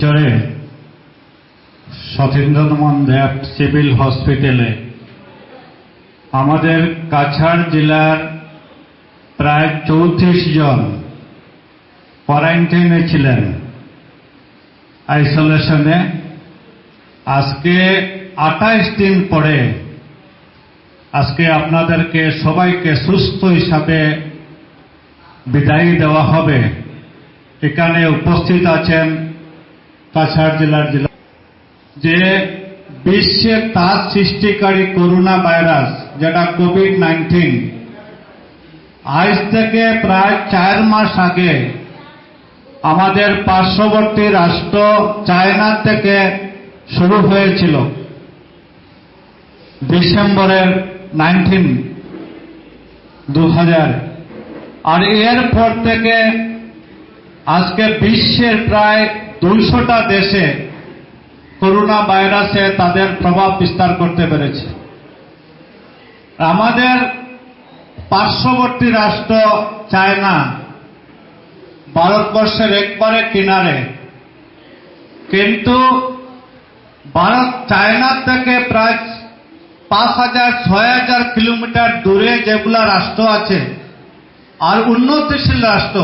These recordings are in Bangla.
চরে সতীন্দ্রনাথ দেব সিভিল হসপিটালে আমাদের কাছাড় জেলার প্রায় 34 জন কোয়ারেন্টাইনে ছিলেন, আইসোলেশনে। আজকে 28 দিন পরে আজকে আপনাদেরকে সবাইকে সুস্থ হিসাবে বিদায় দেওয়া হবে। এখানে উপস্থিত আছেন কাছাড় জেলার যে বিশ্বের তাপ সৃষ্টিকারী করোনা ভাইরাস যেটা কোভিড-19 আজ থেকে প্রায় 4 মাস আগে আমাদের পার্শ্ববর্তী রাষ্ট্র চায়না থেকে শুরু হয়েছিল ডিসেম্বরের 2000। আর এরপর থেকে আজকে বিশ্বের প্রায় 200টা দেশে করোনা ভাইরাসে তাদের প্রভাব বিস্তার করতে পেরেছে। আমাদের পার্শ্ববর্তী রাষ্ট্র চায়না ভারতবর্ষের একবারে কিনারে, কিন্তু ভারত চায়না থেকে প্রায় 5000-6000 কিলোমিটার দূরে যেগুলা রাষ্ট্র আছে আর উন্নতিশীল রাষ্ট্র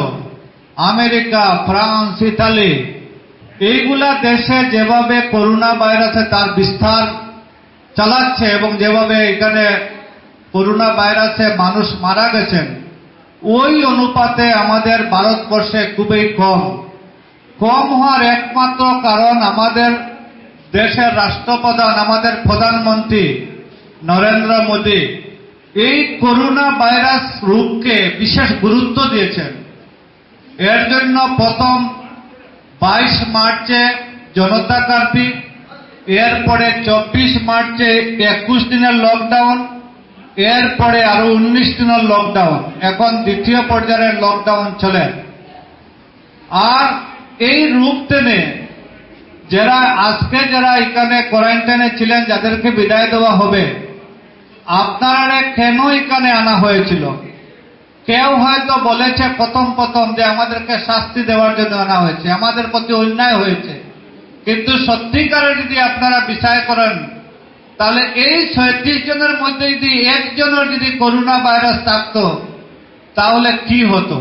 আমেরিকা, ফ্রান্স, ইতালি, এইগুলা দেশে যেভাবে করোনা ভাইরাসে তার বিস্তার চালাচ্ছে এবং যেভাবে এখানে করোনা ভাইরাসে মানুষ মারা গেছেন, ওই অনুপাতে আমাদের ভারতবর্ষে খুবই কম হওয়ার একমাত্র কারণ আমাদের দেশের রাষ্ট্রপ্রধান, আমাদের প্রধানমন্ত্রী নরেন্দ্র মোদী এই করোনা ভাইরাস রোগকে বিশেষ গুরুত্ব দিয়েছেন। এর জন্য প্রথম 22 মার্চে জনতা কারফিউ, এরপরে 24 মার্চে 21 দিনের লকডাউন, এরপরে আরো 19 দিনের লকডাউন, এখন দ্বিতীয় পর্যায়ের লকডাউন চলে। আর এই রোগ টেনে যারা এখানে কোয়ারেন্টাইনে ছিলেন, যাদেরকে বিদায় দেওয়া হবে, আপনারা কেন এখানে আনা হয়েছিল? কেউ হয়তো বলেছে প্রথম যে আমাদেরকে শাস্তি দেওয়ার জন্য আনা হয়েছে, আমাদের প্রতি অন্যায় হয়েছে। কিন্তু সত্যিকারে যদি আপনারা বিচার করেন, তাহলে এই 37 জনের মধ্যে যদি একজনের যদি করোনা ভাইরাস থাকত, তাহলে কি হতো?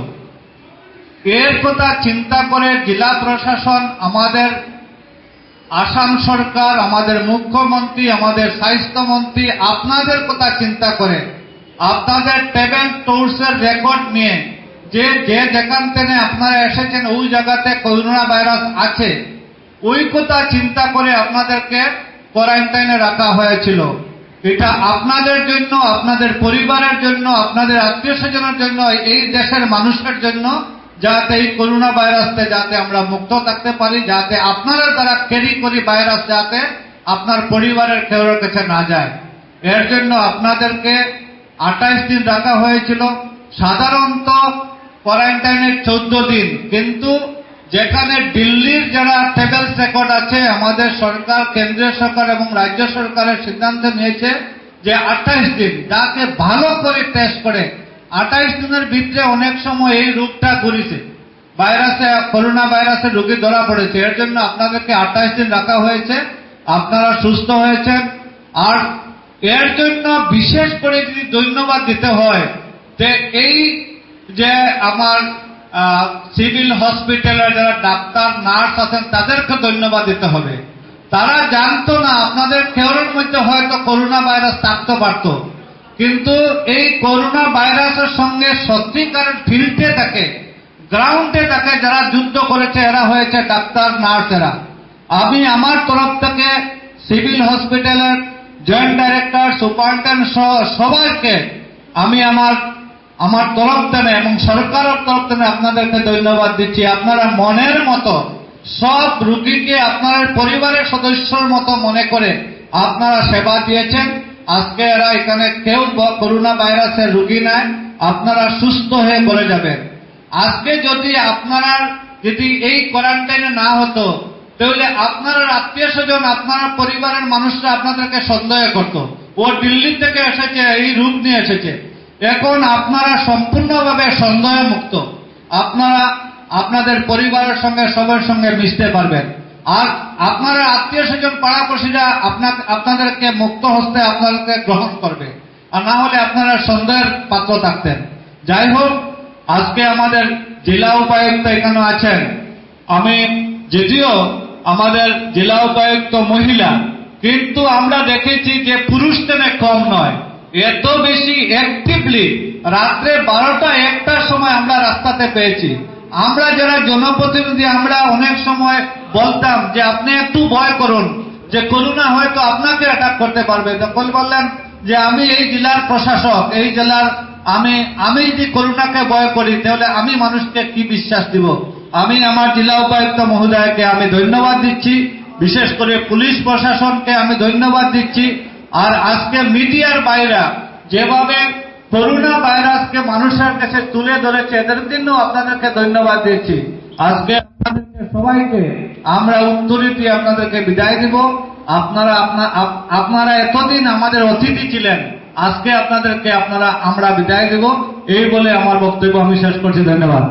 এর কথা চিন্তা করে জেলা প্রশাসন, আমাদের আসাম সরকার, আমাদের মুখ্যমন্ত্রী, আমাদের স্বাস্থ্যমন্ত্রী আপনাদের কথা চিন্তা করে আপনাদের ট্রাভেল ট্যুরসের রেকর্ড নিয়ে যে যেখান থেকে আপনারা এসেছেন ওই জায়গাতে করোনা ভাইরাস আছে, ওই কথা চিন্তা করে আপনাদেরকে কোয়ারেন্টাইনে রাখা হয়েছিল। এটা আপনাদের জন্য, আপনাদের পরিবারের জন্য, আপনাদের আত্মীয় স্বজনের জন্য, এই দেশের মানুষের জন্য, যাতে এই করোনা ভাইরাসতে যাতে আমরা মুক্ত থাকতে পারি, যাতে আপনারা দ্বারা ক্যারি করি ভাইরাস যাতে আপনার পরিবারের কেউর কাছে না যায়। এর জন্য আপনাদেরকে 28 দিন রাখা হয়েছিল। সাধারণত কোয়ারেন্টাইনের 14 দিন, কিন্তু যেখানে দিল্লির যারা ট্রাভেল রেকর্ড আছে, আমাদের সরকার, কেন্দ্রীয় সরকার এবং রাজ্য সরকারের সিদ্ধান্ত নিয়েছে যে 28 দিন, যাকে ভালো করে টেস্ট করে 28 দিনের ভিতরে অনেক সময় এই রোগটা ঘুরেছে, করোনা ভাইরাসের রোগী ধরা পড়েছে। এর জন্য আপনাদেরকে 28 দিন রাখা হয়েছে। আপনারা সুস্থ হয়েছেন। আর এর জন্য বিশেষ করে যদি ধন্যবাদ দিতে হয়, যে এই যে আমার সিভিল হসপিটালের যারা ডাক্তার, নার্স আছেন, তাদেরকে ধন্যবাদ দিতে হবে। তারা জানতো না আপনাদের কেউর মধ্যে হয়তো করোনা ভাইরাস থাকতে পারত, কিন্তু এই করোনা ভাইরাসের সঙ্গে সত্যিকারের ফিল্ডে থাকে, গ্রাউন্ডে থাকে যারা যুদ্ধ করেছে, এরা হয়েছে ডাক্তার, নার্সেরা। আমি আমার তরফ থেকে সিভিল হসপিটালের জয়েন্ট ডাইরেক্টর, সুপারিনটেন্ডেন্ট সহ সবাইকে আমি আমার তরফ থেকে এবং সরকারের তরফ থেকে আপনাদেরকে ধন্যবাদ দিচ্ছি। আপনারা মনের মতো সব রোগীকে আপনার পরিবারের সদস্যর মতো মনে করে আপনারা সেবা দিয়েছেন। আজকে এরা এখানে কেউ করোনা ভাইরাসের রোগী নাই, আপনারা সুস্থ হয়ে বলে যাবেন। আজকে যদি এই কোয়ারেন্টাইনে না হতো, তাহলে আপনার আত্মীয় স্বজন, আপনার পরিবারের মানুষরা আপনাদেরকে সন্দেহ করত, ও দিল্লি থেকে এসেছে, এই রোগ নিয়ে এসেছে। এখন আপনারা সম্পূর্ণভাবে সন্দেহ মুক্ত, আপনারা আপনাদের পরিবারের সঙ্গে সবার সঙ্গে মিশতে পারবেন। আর আপনারা আত্মীয় স্বজন পাড়াপড়শিরা আপনাদেরকে মুক্ত হস্তে আপনাদেরকে গ্রহণ করবে, আর না হলে আপনারা সন্দেহের পাত্র থাকতেন। যাই হোক, আজকে আমাদের জেলা উপায়ুক্ত এখানে আছেন। আমি যদিও আমাদের জেলা উপায়ুক্ত মহিলা, কিন্তু আমরা দেখেছি যে পুরুষ তেমন কম নয়, এত বেশি অ্যাক্টিভলি রাত্রে 12টা-1টার সময় আমরা রাস্তাতে পেয়েছি। আমরা যারা জনপ্রতিনিধি, আমরা অনেক সময় বলতাম যে আপনি একটু ভয় করুন, যে করোনা হয়তো আপনাকে অ্যাটাক করতে পারবে। তখন বললেন যে আমি এই জেলার প্রশাসক, এই জেলার আমি যদি করোনাকে ভয় করি তাহলে আমি মানুষকে কি বিশ্বাস দিব। আমি আমার জেলা উপায়ুক্ত মহোদয়কে আমি ধন্যবাদ দিচ্ছি, বিশেষ করে পুলিশ প্রশাসনকে আমি ধন্যবাদ দিচ্ছি। আর আজকে মিডিয়ার বাইরা যেভাবে করোনা ভাইরাসকে মানুষের কাছে তুলে ধরেছে, এদের জন্য আপনাদেরকে ধন্যবাদ দিচ্ছি। আজকে আপনাদেরকে সবাইকে আমরা উত্তরীতি আপনাদেরকে বিদায় দিব। আপনারা এতদিন আমাদের অতিথি ছিলেন, আজকে আপনাদেরকে আমরা বিদায় দেব। এই বলে আমার বক্তব্য আমি শেষ করছি। ধন্যবাদ।